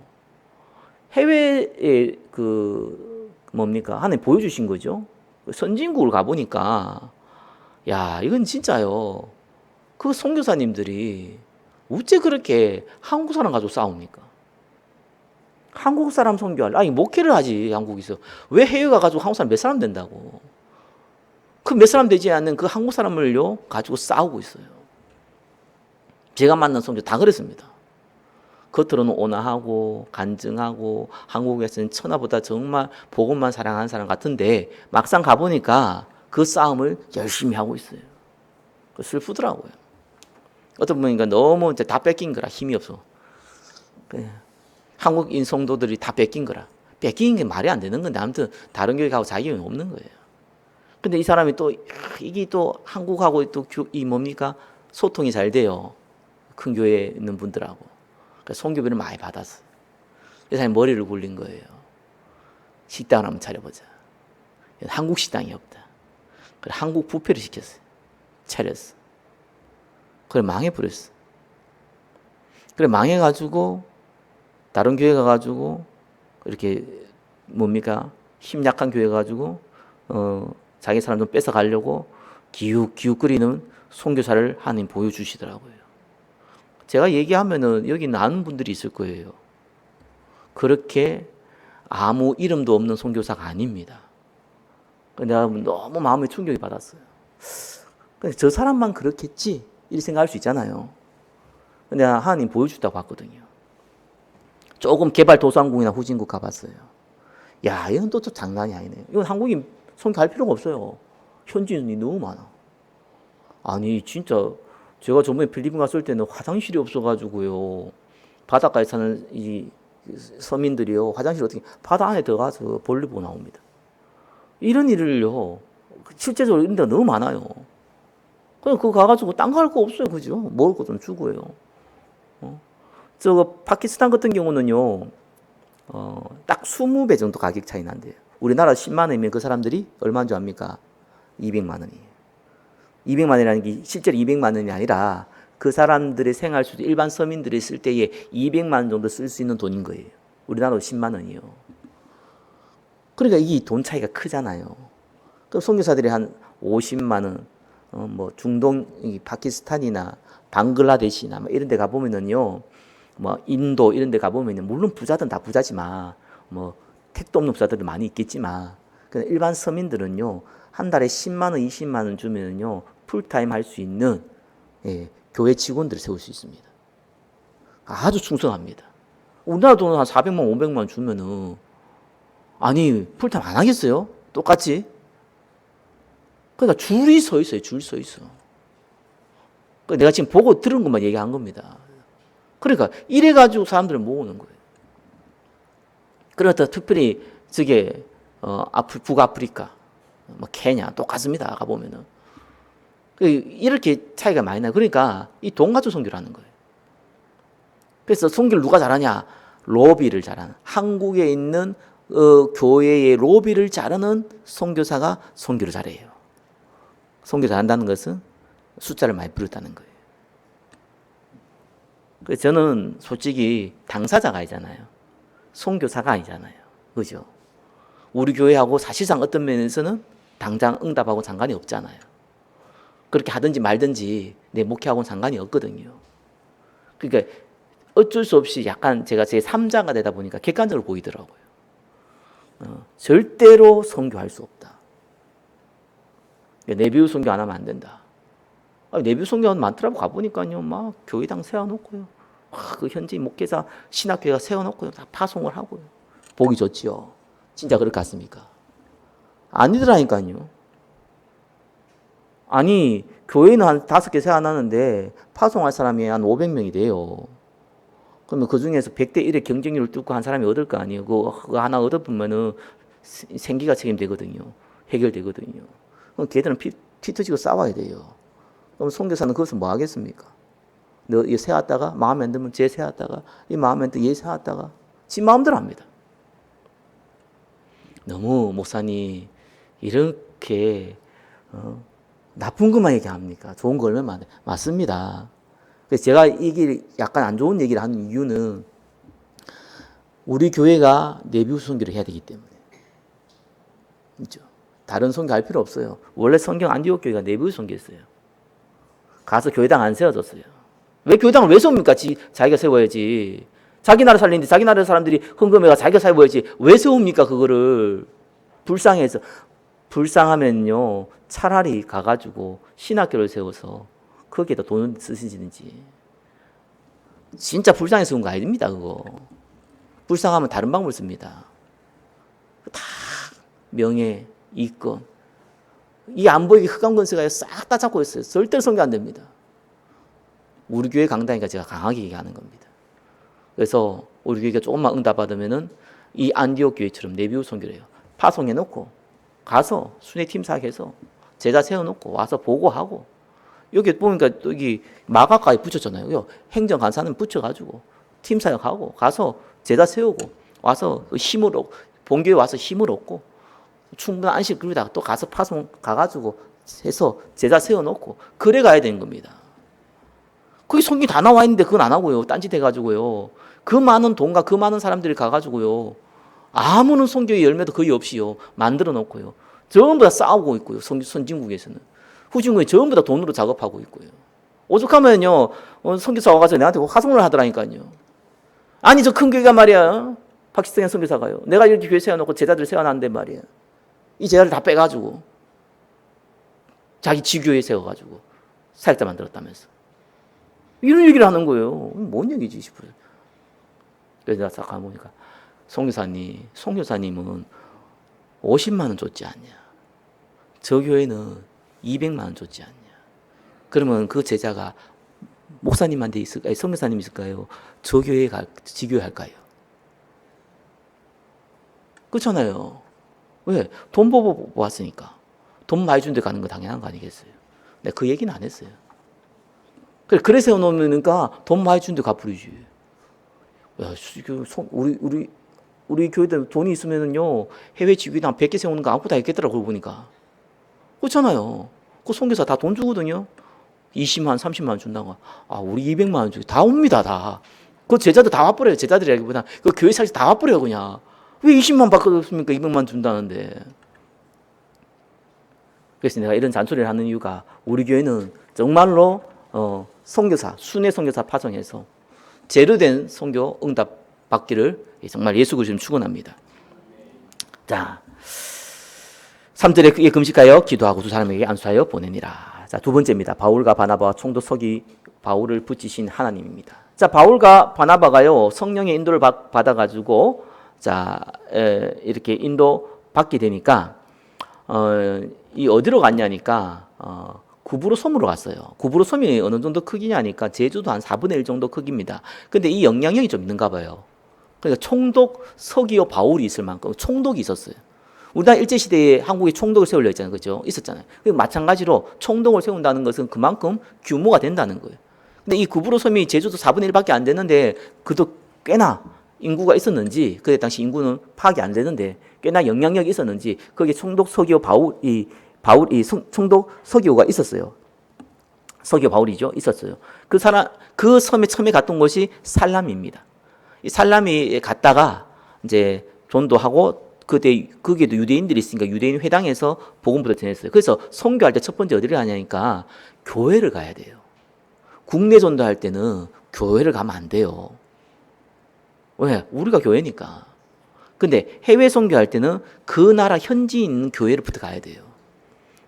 해외에 그 뭡니까 하나님 보여주신 거죠. 선진국을 가보니까 야 이건 진짜요. 그 선교사님들이 어째 그렇게 한국 사람 가지고 싸웁니까? 한국 사람 선교할 아니 목회를 하지 한국에서 왜 해외 가가지고 한국 사람 몇 사람 된다고? 그 몇 사람 되지 않는 그 한국 사람을요 가지고 싸우고 있어요. 제가 만난 선교 다 그랬습니다. 겉으로는 온화하고 간증하고 한국에서는 천하보다 정말 복음만 사랑하는 사람 같은데 막상 가보니까 그 싸움을 열심히 하고 있어요. 슬프더라고요. 어떤 분이니까 너무 이제 다 뺏긴 거라 힘이 없어. 한국인 성도들이 다 뺏긴 거라. 뺏긴 게 말이 안 되는 건데 아무튼 다른 교회 가고 자격이 없는 거예요. 근데 이 사람이 또 이게 또 한국하고 또 이 뭡니까 소통이 잘 돼요. 큰 교회에 있는 분들하고. 그러니까 선교비를 많이 받았어요. 이 사람이 머리를 굴린 거예요. 식당을 한번 차려보자. 한국 식당이 없다. 그래 한국 뷔페를 시켰어요. 차렸어. 그래 망해버렸어. 그래 망해가지고 다른 교회 가가지고 이렇게 뭡니까 힘 약한 교회 가지고 자기 사람 좀 뺏어 가려고 기웃기웃 거리는 선교사를 하나님 보여주시더라고요. 제가 얘기하면은 여기 나는 분들이 있을 거예요. 그렇게 아무 이름도 없는 선교사가 아닙니다. 내가 너무 마음에 충격이 받았어요. 저 사람만 그렇겠지? 이렇게 생각할 수 있잖아요. 내가 하나님 보여주다고 봤거든요. 조금 개발도상국이나 후진국 가봤어요. 야, 이건 또 장난이 아니네. 이건 한국인 선교할 필요가 없어요. 현지인이 너무 많아. 아니, 진짜 제가 저번에 필리핀 갔을 때는 화장실이 없어가지고요. 바닷가에 사는 이 서민들이요. 화장실 어떻게 바다 안에 들어가서 볼일 보고 나옵니다. 이런 일을요. 실제적으로 이런 데가 너무 많아요. 그냥 그거 가가지고 딴 거 할 거 없어요. 그죠? 먹을 거 좀 주고요. 저거 파키스탄 같은 경우는요. 딱 20배 정도 가격 차이 난대요. 우리나라 10만 원이면 그 사람들이 얼마인 줄 압니까? 200만 원이에요. 200만 원이라는 게 실제로 200만 원이 아니라 그 사람들의 생활 수준, 일반 서민들이 쓸 때에 200만 원 정도 쓸 수 있는 돈인 거예요. 우리나라로 10만 원이요. 그러니까 이 돈 차이가 크잖아요. 그럼 선교사들이 한 50만 원, 뭐 중동, 파키스탄이나 방글라데시나 뭐 이런 데 가보면은요, 뭐 인도 이런 데 가보면은 물론 부자들은 다 부자지만 뭐 택도 없는 부자들도 많이 있겠지만 일반 서민들은요, 한 달에 10만 원, 20만 원 주면은요, 풀타임 할 수 있는 교회 직원들을 세울 수 있습니다. 아주 충성합니다. 우리나라 돈은 한 400만 원, 500만 원 주면은 아니 풀타임 안 하겠어요? 똑같이? 그러니까 줄이 서 있어요. 줄 서 있어. 그러니까 내가 지금 보고 들은 것만 얘기한 겁니다. 그러니까 이래가지고 사람들을 모으는 거예요. 그러다 특별히 저게 북아프리카, 뭐 케냐 똑같습니다. 가보면은 이렇게 차이가 많이 나요. 그러니까 이 돈 가지고 선교라는 거예요. 그래서 선교를 누가 잘하냐? 로비를 잘하는, 한국에 있는 교회의 로비를 잘하는 선교사가 선교를 잘해요. 선교 잘한다는 것은 숫자를 많이 부렸다는 거예요. 그래서 저는 솔직히 당사자가 아니잖아요. 선교사가 아니잖아요. 그죠? 우리 교회하고 사실상 어떤 면에서는 당장 응답하고 상관이 없잖아요. 그렇게 하든지 말든지 내 목회하고는 상관이 없거든요. 그러니까 어쩔 수 없이 약간 제가 제 3자가 되다 보니까 객관적으로 보이더라고요. 절대로 선교할 수 없다. 내비우 선교 안 하면 안 된다. 내비우 선교하는 많더라고. 가보니까요, 막 교회당 세워놓고요, 그 현지 목회자 신학교회가 세워놓고요, 다 파송을 하고요. 보기 좋지요. 진짜 그럴 것 같습니까? 아니더라니까요. 아니 교회는 한 5개 세워놨는데 파송할 사람이 한 500명이 돼요. 그러면 그 중에서 100대 1의 경쟁률을 뚫고 한 사람이 얻을 거 아니에요. 그거 하나 얻어보면은 생기가 책임되거든요. 해결되거든요. 그럼 걔들은 피 터지고 싸워야 돼요. 그럼 선교사는 그것을 뭐 하겠습니까? 너 이 세웠다가 마음에 안 들면 쟤 세웠다가, 이 마음에 안 들면 얘 세웠다가, 지 마음대로 합니다. 너무 목사님 이렇게 나쁜 것만 얘기합니까? 좋은 거 얼마나 많아요. 맞습니다. 그래서 제가 이게 약간 안 좋은 얘기를 하는 이유는 우리 교회가 내비우 선교를 해야 되기 때문에. 그렇죠? 다른 선교 할 필요 없어요. 원래 성경 안디옥 교회가 내비우 선교했어요. 가서 교회당 안 세워졌어요. 왜 교회당을 왜 세웁니까? 자기가 세워야지. 자기 나라 살리는데 자기 나라 사람들이 헌금해가 자기가 세워야지. 왜 세웁니까? 그거를 불쌍해서. 불쌍하면요, 차라리 가가지고 신학교를 세워서 거기에다 돈을 쓰시든지. 진짜 불쌍해서 세운 거 아닙니다. 그거 불쌍하면 다른 방법을 씁니다. 다 명예, 이권, 이 안 보이게 흑암 권세가 싹 다 잡고 있어요. 절대로 선교 안 됩니다. 우리 교회 강단이니까 제가 강하게 얘기하는 겁니다. 그래서 우리 교회가 조금만 응답받으면은 이 안디옥 교회처럼 내비우 선교를 해요. 파송해놓고 가서 순회팀 사역해서 제자 세워놓고 와서 보고하고, 여기 보니까 여기 마가까지 붙였잖아요. 행정간사는 붙여가지고 팀 사역하고 가서 제자 세우고 와서 힘으로 본교회 와서 힘을 얻고 충분한 안식 그러다가 또 가서 파송 가가지고 해서 제자 세워놓고 그래 가야 되는 겁니다. 거기 성경 다 나와 있는데 그건 안 하고요. 딴짓 해가지고요. 그 많은 돈과 그 많은 사람들이 가가지고요, 아무런 성교의 열매도 거의 없이요 만들어 놓고요, 전부 다 싸우고 있고요. 선진국에서는, 후진국에 전부 다 돈으로 작업하고 있고요. 오죽하면요, 선교사 와가지고 내한테 화송을 하더라니까요. 아니, 저 큰 교회가 말이야. 박시성의 선교사가요. 내가 이렇게 교회 세워놓고 제자들 세워놨는데 말이야. 이 제자들 다 빼가지고 자기 지교회 세워가지고 사역자 만들었다면서. 이런 얘기를 하는 거예요. 뭔 얘기지 싶어요. 그래서 내가 딱 가보니까 송교사님은 50만 원 줬지 않냐. 저 교회는 200만 원 줬지 않냐. 그러면 그 제자가 목사님한테 있을까요? 선교사님 있을까요? 저 교회에 지교회 할까요? 그렇잖아요. 왜? 돈 보고 왔으니까. 돈 많이 준데 가는 거 당연한 거 아니겠어요? 내가 그 얘기는 안 했어요. 그래 세워놓으니까 돈 많이 준데 갚으리지. 야, 우리 교회들 돈이 있으면은요, 해외 지교회당 100개 세우는 거 아무것도 있겠더라고, 그러고 보니까. 그렇잖아요. 그 선교사 다 돈 주거든요. 20만, 30만 원 준다고. 아, 우리 200만 원 주고 다 옵니다, 다. 그 제자들 다 와버려요. 제자들이라기보다 그 교회 사실 다 와버려요, 그냥. 왜 20만 받겠습니까? 200만 준다는데. 그래서 내가 이런 잔소리를 하는 이유가 우리 교회는 정말로 선교사, 순회 선교사 파송해서 제대로 된 선교 응답 받기를 정말 예수 그리스도로 축원합니다. 자, 3절에 그의 금식하여 기도하고 두 사람에게 안수하여 보내니라. 자, 두 번째입니다. 바울과 바나바와 총독 서기 바울을 붙이신 하나님입니다. 자, 바울과 바나바가요, 성령의 인도를 받아가지고, 자, 이렇게 인도 받게 되니까, 이 어디로 갔냐니까, 구브로 섬으로 갔어요. 구브로 섬이 어느 정도 크기냐니까, 제주도 한 4분의 1 정도 크기입니다. 근데 이 영향력이 좀 있는가 봐요. 그러니까 총독 서기오 바울이 있을 만큼 총독이 있었어요. 우리나라 일제시대에 한국에 총독을 세우려 했잖아요. 그죠? 있었잖아요. 마찬가지로 총독을 세운다는 것은 그만큼 규모가 된다는 거예요. 근데 이 구브로 섬이 제주도 4분의 1밖에 안 되는데, 그도 꽤나 인구가 있었는지, 그때 당시 인구는 파악이 안 되는데, 꽤나 영향력이 있었는지, 거기에 총독 서기오 총독 서기오가 있었어요. 서기오 바울이죠. 있었어요. 그 섬에 처음에 갔던 곳이 살람입니다. 이 살람이 갔다가 이제 전도하고, 그때 거기에도 유대인들이 있으니까 유대인 회당에서 복음부터 전했어요. 그래서 선교할 때 첫 번째 어디를 가냐니까 교회를 가야 돼요. 국내 전도할 때는 교회를 가면 안 돼요. 왜? 우리가 교회니까. 근데 해외 선교할 때는 그 나라 현지에 있는 교회를부터 가야 돼요.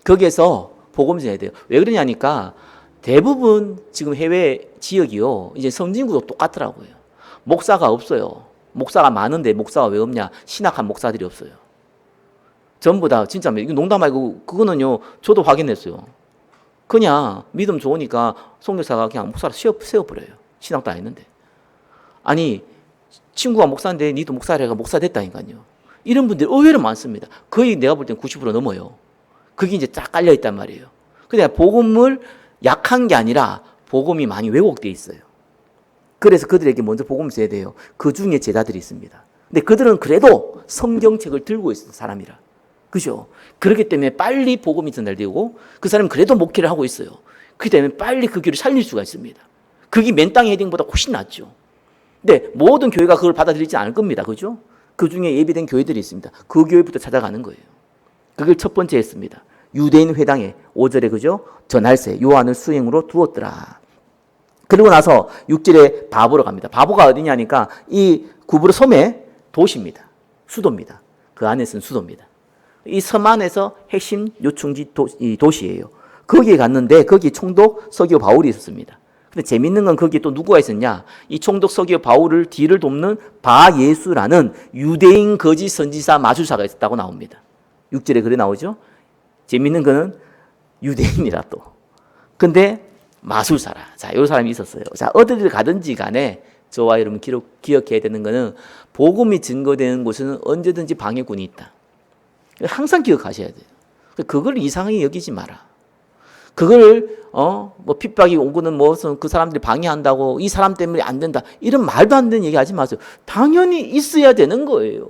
거기에서 복음 전해야 돼요. 왜 그러냐니까 대부분 지금 해외 지역이요, 이제 선진국도 똑같더라고요. 목사가 없어요. 목사가 많은데 목사가 왜 없냐? 신학한 목사들이 없어요. 전부 다 진짜 이거 농담 아니고 그거는요, 저도 확인했어요. 그냥 믿음 좋으니까 선교사가 그냥 목사를 세워버려요. 신학도 아니는데. 아니, 친구가 목사인데 니도 목사래가 목사 됐다니까요. 이런 분들이 의외로 많습니다. 거의 내가 볼 땐 90% 넘어요. 그게 이제 쫙 깔려 있단 말이에요. 근데 복음을 약한 게 아니라 복음이 많이 왜곡되어 있어요. 그래서 그들에게 먼저 복음을 줘야 돼요. 그 중에 제자들이 있습니다. 근데 그들은 그래도 성경책을 들고 있어요, 사람이라. 그죠? 그렇기 때문에 빨리 복음이 전달되고, 그 사람은 그래도 목회를 하고 있어요. 그렇기 때문에 빨리 그 교회를 살릴 수가 있습니다. 그게 맨땅 헤딩보다 훨씬 낫죠. 근데 모든 교회가 그걸 받아들이지 않을 겁니다. 그죠? 그 중에 예비된 교회들이 있습니다. 그 교회부터 찾아가는 거예요. 그걸 첫 번째 했습니다. 유대인 회당에 5절에 그죠? 전할세 요한을 수행으로 두었더라. 그리고 나서 6절에 바보로 갑니다. 바보가 어디냐니까 이 구브로 섬의 도시입니다. 수도입니다. 그 안에서는 수도입니다. 이 섬 안에서 핵심 요충지 도시예요. 거기에 갔는데 거기 총독 서기오 바울이 있었습니다. 근데 재밌는 건 거기에 또 누구가 있었냐? 이 총독 서기오 바울을 뒤를 돕는 바예수라는 유대인 거짓 선지자 마술사가 있었다고 나옵니다. 6절에 그래 나오죠? 재밌는 거는 유대인이라 또. 근데 마술사라. 자, 이 사람이 있었어요. 자, 어디를 가든지 간에 저와 여러분 기억해야 되는 거는 복음이 증거되는 곳에는 언제든지 방해꾼이 있다. 항상 기억하셔야 돼요. 그걸 이상하게 여기지 마라. 그걸 뭐 핍박이 오고는 무슨 그 사람들이 방해한다고 이 사람 때문에 안 된다. 이런 말도 안 되는 얘기 하지 마세요. 당연히 있어야 되는 거예요.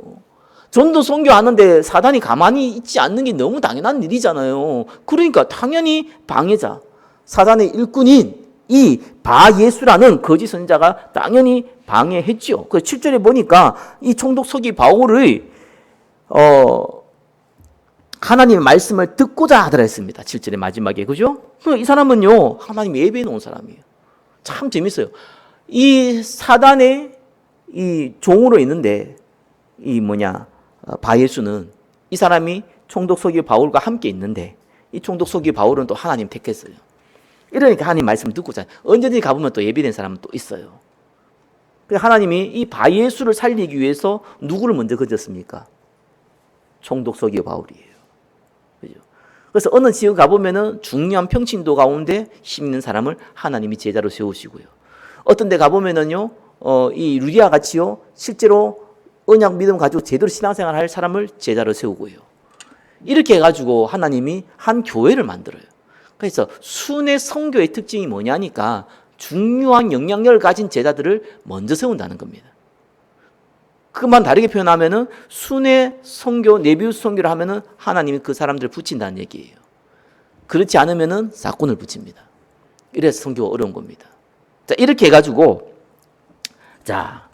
전도 선교하는데 사단이 가만히 있지 않는 게 너무 당연한 일이잖아요. 그러니까 당연히 방해자, 사단의 일꾼인 이 바예수라는 거짓 선자가 당연히 방해했죠. 그 7절에 보니까 이 총독 서기 바울의 하나님의 말씀을 듣고자 하더라 했습니다. 7절의 마지막에. 그죠? 이 사람은요, 하나님 예배해 놓은 사람이에요. 참 재밌어요. 이 사단의 이 종으로 있는데, 바예수는 이 사람이 총독 서기 바울과 함께 있는데, 이 총독 서기 바울은 또 하나님 택했어요. 이러니까 하나님 말씀을 듣고자. 언제든지 가보면 또 예비된 사람은 또 있어요. 하나님이 이 바예수를 살리기 위해서 누구를 먼저 건졌습니까? 총독 서기 바울이에요. 그죠? 그래서 어느 지역 가보면은 중요한 평신도 가운데 힘 있는 사람을 하나님이 제자로 세우시고요. 어떤 데 가보면은요, 이 루디아 같이요, 실제로 언약 믿음 가지고 제대로 신앙생활 할 사람을 제자로 세우고요. 이렇게 해가지고 하나님이 한 교회를 만들어요. 그래서 순회 성교의 특징이 뭐냐니까 중요한 영향력을 가진 제자들을 먼저 세운다는 겁니다. 그것만 다르게 표현하면은 순회 성교, 네비우스 성교를 하면은 하나님이 그 사람들을 붙인다는 얘기예요. 그렇지 않으면은 사건을 붙입니다. 이래서 성교가 어려운 겁니다. 자, 이렇게 해가지고, 자,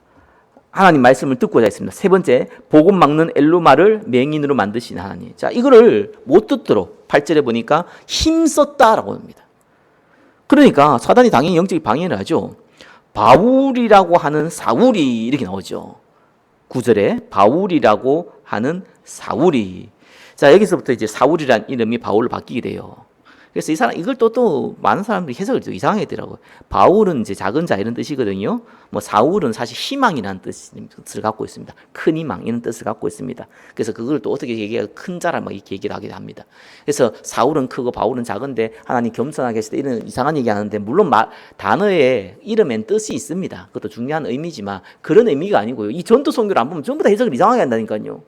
하나님 말씀을 듣고자 했습니다. 세 번째, 복음 막는 엘루마를 맹인으로 만드신 하나님. 자, 이거를 못 듣도록 8절에 보니까 힘썼다라고 합니다. 그러니까 사단이 당연히 영적인 방해를 하죠. 바울이라고 하는 사울이 이렇게 나오죠. 9절에 바울이라고 하는 사울이. 자, 여기서부터 이제 사울이란 이름이 바울로 바뀌게 돼요. 그래서 이 사람, 이걸 또 많은 사람들이 해석을 좀 이상하게 하더라고요. 바울은 이제 작은 자 이런 뜻이거든요. 사울은 사실 희망이라는 뜻을 갖고 있습니다. 큰 희망 이런 뜻을 갖고 있습니다. 그래서 그걸 또 어떻게 얘기해야 큰 자라 이렇게 얘기를 하기도 합니다. 그래서 사울은 크고 바울은 작은데 하나님 겸손하게 했을 때 이런 이상한 얘기 하는데, 물론 단어에 이름엔 뜻이 있습니다. 그것도 중요한 의미지만 그런 의미가 아니고요. 이 전도 성경을 안 보면 전부 다 해석을 이상하게 한다니까요.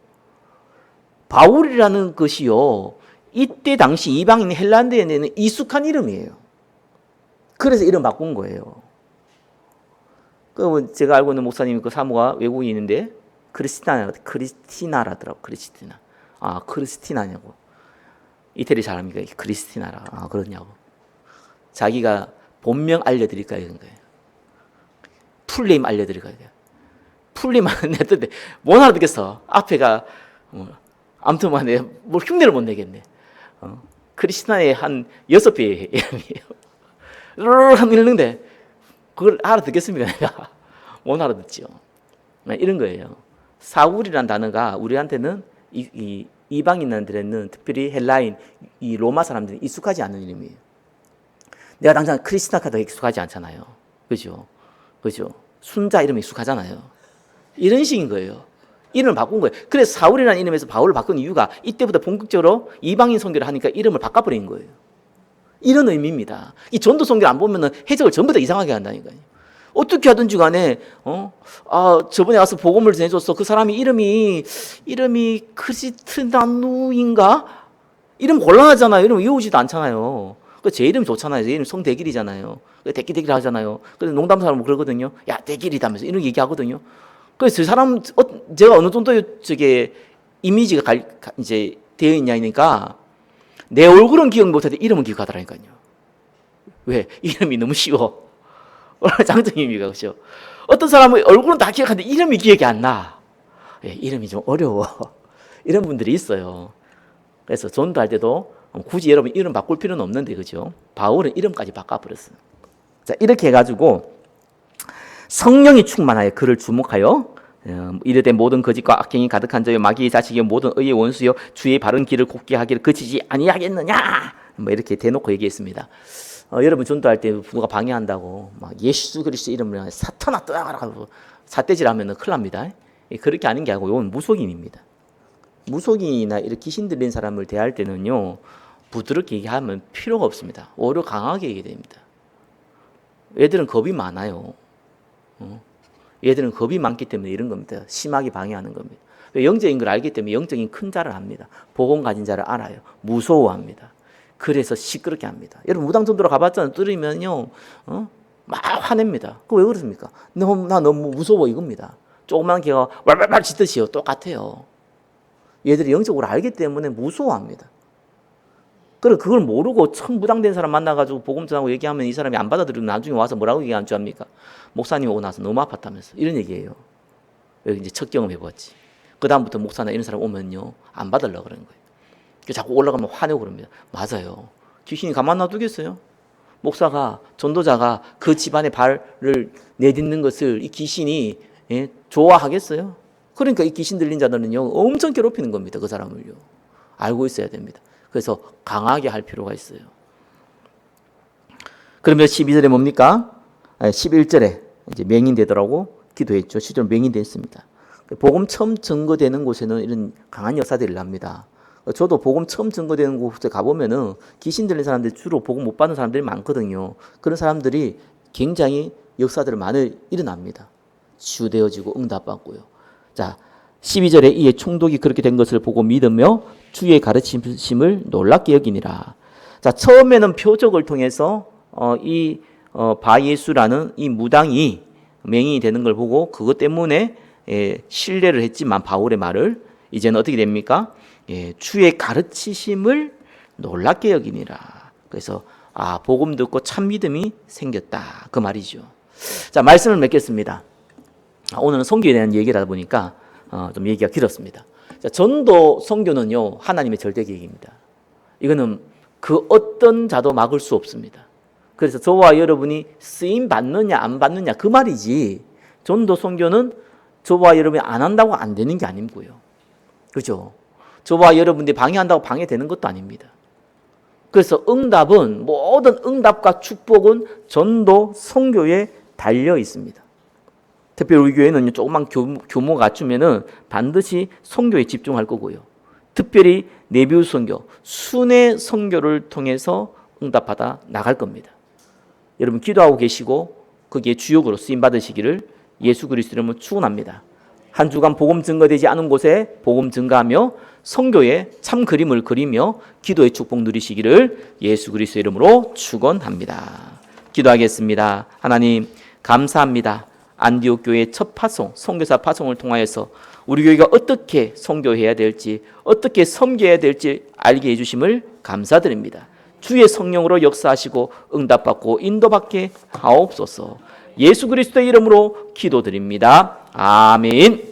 바울이라는 것이요, 이때 당시 이방인 헬란드에는 익숙한 이름이에요. 그래서 이름 바꾼 거예요. 제가 알고 있는 목사님이 그 사모가 외국인인데 크리스티나라더라고. 크리스티나. 아, 크리스티나냐고. 이태리 사람이니까 크리스티나라. 아, 그러냐고. 자기가 본명 알려드릴까 이런 거예요. 풀네임 알려드릴까 이거예요. 풀네임 냈던데 못 알아듣겠어. 앞에가 아무튼 내가 뭘 흉내를 못 내겠네. 크리스티나의 한 6배의 이름이에요. 르르르 읽는데 그걸 알아듣겠습니까? 내가 못 알아듣죠. 이런 거예요. 사울이라는 단어가 우리한테는 이방인들에는 특별히 헬라인, 이 로마 사람들이 익숙하지 않은 이름이에요. 내가 당장 크리스티나카도 익숙하지 않잖아요. 그죠? 순자 이름이 익숙하잖아요. 이런 식인 거예요. 이름을 바꾼 거예요. 그래서 사울이라는 이름에서 바울을 바꾼 이유가 이때부터 본격적으로 이방인 선교를 하니까 이름을 바꿔버린 거예요. 이런 의미입니다. 이 전도 선교를 안 보면은 해석을 전부 다 이상하게 한다니까요. 어떻게 하든지 간에 저번에 와서 복음을 전해줬어. 그 사람이 이름이 크리스티나누인가? 이름 곤란하잖아요. 이름 외우지도 않잖아요. 제 이름 좋잖아요. 제 이름 성대길이잖아요. 대길대길 하잖아요. 그래서 농담 사람은 그러거든요. 야, 대길이다면서 이런 얘기하거든요. 그래서 저 사람, 제가 어느 정도의 이미지가 이제 되어 있냐니까 내 얼굴은 기억 못해도 이름은 기억하더라니까요. 왜? 이름이 너무 쉬워. 얼마나 장점입니까? 그죠? 어떤 사람은 얼굴은 다 기억하는데 이름이 기억이 안 나. 왜? 이름이 좀 어려워. 이런 분들이 있어요. 그래서 전도할 때도 굳이 여러분 이름 바꿀 필요는 없는데, 그죠? 바울은 이름까지 바꿔버렸어요. 자, 이렇게 해가지고 성령이 충만하여 그를 주목하여 이르되 모든 거짓과 악행이 가득한 자요 마귀의 자식이요 모든 의의 원수요 주의 바른 길을 곱게 하기를 그치지 아니하겠느냐, 이렇게 대놓고 얘기했습니다. 여러분 전도할 때 누가 방해한다고 막 예수 그리스도 이름으로 사탄아 떠나가라고 삿대질하면 큰일 납니다. 그렇게 하는 게 아니고 이건 무속인입니다. 무속인이나 이렇게 귀신 들린 사람을 대할 때는요, 부드럽게 얘기하면 필요가 없습니다. 오히려 강하게 얘기됩니다. 얘들은 겁이 많아요. 얘들은 겁이 많기 때문에 이런 겁니다. 심하게 방해하는 겁니다. 영적인 걸 알기 때문에 영적인 큰 자를 압니다. 복음 가진 자를 알아요. 무서워합니다. 그래서 시끄럽게 합니다. 여러분 무당 전도로 가봤잖아요. 들으면요, 막 화냅니다. 왜 그렇습니까? 나 너무 무서워 이겁니다. 조그만 개가 왈왈왈 짖듯이요. 똑같아요. 얘들이 영적으로 알기 때문에 무서워합니다. 그래, 그걸 모르고 처음 무당된 사람 만나가지고 복음 전하고 얘기하면 이 사람이 안 받아들이고 나중에 와서 뭐라고 얘기하는 줄 압니까? 목사님 오고 나서 너무 아팠다면서. 이런 얘기예요. 여기 이제 첫 경험 해봤지. 그다음부터 목사나 이런 사람 오면요, 안 받으려고 그러는 거예요. 자꾸 올라가면 화내고 그럽니다. 맞아요. 귀신이 가만 놔두겠어요? 목사가, 전도자가 그 집안의 발을 내딛는 것을 이 귀신이 좋아하겠어요? 그러니까 이 귀신 들린 자들은요, 엄청 괴롭히는 겁니다. 그 사람을요. 알고 있어야 됩니다. 그래서 강하게 할 필요가 있어요. 그러면 12절에 뭡니까? 11절에 이제 맹인되더라고 기도했죠. 실제로 맹인됐습니다. 복음 처음 증거되는 곳에는 이런 강한 역사들을 합니다. 저도 복음 처음 증거되는 곳에 가보면은 귀신 들린 사람들이 주로 복음 못 받는 사람들이 많거든요. 그런 사람들이 굉장히 역사들을 많이 일어납니다. 치유되어지고 응답받고요. 자, 12절에 이에 총독이 그렇게 된 것을 보고 믿으며 주의 가르치심을 놀랍게 여기니라. 자, 처음에는 표적을 통해서 바예수라는 이 무당이 맹인이 되는 걸 보고 그것 때문에 신뢰를 했지만 바울의 말을 이제는 어떻게 됩니까? 주의 가르치심을 놀랍게 여기니라. 그래서 복음 듣고 참 믿음이 생겼다. 그 말이죠. 자, 말씀을 맺겠습니다. 오늘은 선교에 대한 얘기를 하다 보니까 좀 얘기가 길었습니다. 자, 전도 선교는요, 하나님의 절대 계획입니다. 이거는 그 어떤 자도 막을 수 없습니다. 그래서 저와 여러분이 쓰임 받느냐 안 받느냐 그 말이지, 전도 선교는 저와 여러분이 안 한다고 안 되는 게 아니고요. 그죠? 저와 여러분들이 방해한다고 방해되는 것도 아닙니다. 그래서 응답은, 모든 응답과 축복은 전도 선교에 달려 있습니다. 특별히 우리 교회는 조금만 규모가 갖추면은 반드시 선교에 집중할 거고요. 특별히 내비우 선교, 순회 선교를 통해서 응답받아 나갈 겁니다. 여러분 기도하고 계시고 거기에 주역으로 쓰임 받으시기를 예수 그리스도 이름으로 축원합니다. 한 주간 복음 증거되지 않은 곳에 복음 증거하며 선교의 참 그림을 그리며 기도의 축복 누리시기를 예수 그리스도 이름으로 축원합니다. 기도하겠습니다. 하나님 감사합니다. 안디옥 교회의 첫 파송, 선교사 파송을 통하여서 우리 교회가 어떻게 선교해야 될지, 어떻게 섬겨야 될지 알게 해주심을 감사드립니다. 주의 성령으로 역사하시고 응답받고 인도받게 하옵소서. 예수 그리스도의 이름으로 기도드립니다. 아멘.